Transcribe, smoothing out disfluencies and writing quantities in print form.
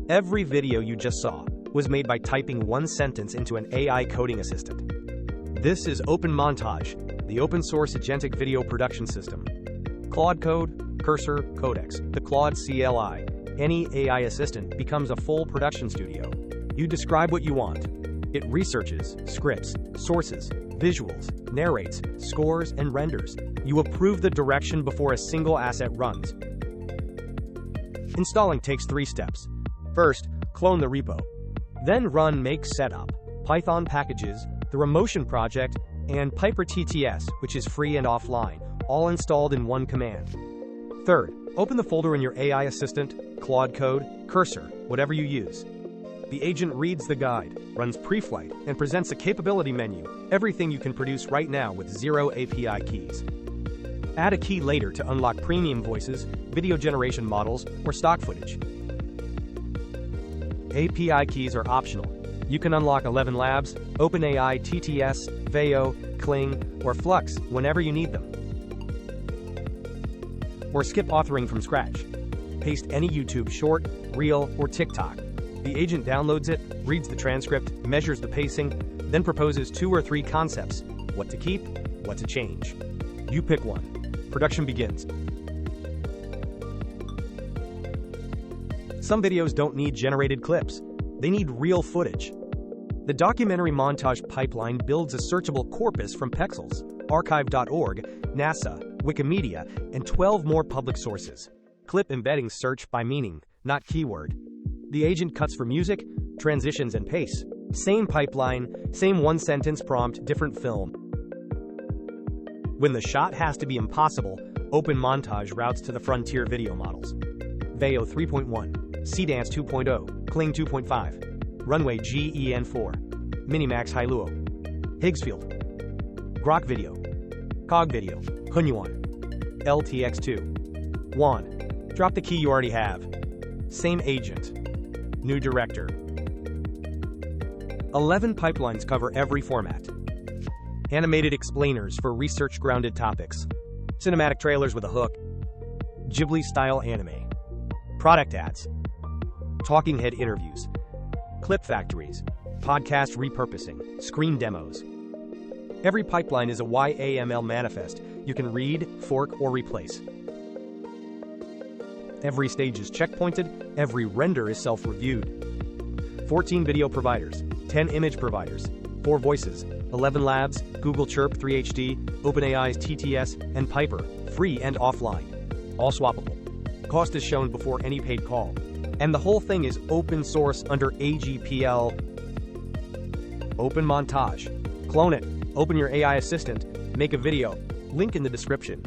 Every video you just saw was made by typing one sentence into an AI coding assistant. This is OpenMontage, the open-source agentic video production system. Claude Code, Cursor, Codex, the Claude CLI. Any AI assistant becomes a full production studio. You describe what you want. It researches, scripts, sources, visuals, narrates, scores, and renders. You approve the direction before a single asset runs. Installing takes 3 steps. First, clone the repo. Then run make setup, Python packages, the Remotion project, and PyperTTS, which is free and offline, all installed in one command. Third, open the folder in your AI assistant, Claude Code, Cursor, whatever you use. The agent reads the guide, runs pre-flight, and presents a capability menu, everything you can produce right now with 0 API keys. Add a key later to unlock premium voices, video generation models, or stock footage. API keys are optional. You can unlock 11 Labs, OpenAI, TTS, Veo, Kling, or Flux whenever you need them. Or skip authoring from scratch. Paste any YouTube short, reel, or TikTok. The agent downloads it, reads the transcript, measures the pacing, then proposes 2 or 3 concepts: what to keep, what to change. You pick one. Production begins. Some videos don't need generated clips. They need real footage. The documentary Montage Pipeline builds a searchable corpus from Pexels, archive.org, NASA, Wikimedia, and 12 more public sources. Clip embeddings search by meaning, not keyword. The agent cuts for music, transitions, and pace. Same pipeline, same one-sentence prompt, different film. When the shot has to be impossible, OpenMontage routes to the frontier video models. Veo 3.1, Seedance 2.0, Kling 2.5, Runway GEN4, Minimax Hailuo, Higgsfield, Grok Video, Cog Video, Hunyuan, LTX2, WAN. Drop the key you already have. Same agent. New director. 11 pipelines cover every format. Animated explainers for research-grounded topics. Cinematic trailers with a hook. Ghibli-style anime. Product ads. Talking head interviews. Clip factories. Podcast repurposing. Screen demos. Every pipeline is a YAML manifest you can read, fork, or replace. Every stage is checkpointed, every render is self-reviewed. 14 video providers, 10 image providers, 4 voices, 11 labs, Google Chirp 3HD, OpenAI's TTS, and Piper, free and offline. All swappable. Cost is shown before any paid call. And the whole thing is open source under AGPL. OpenMontage. Clone it, open your AI assistant, make a video, link in the description.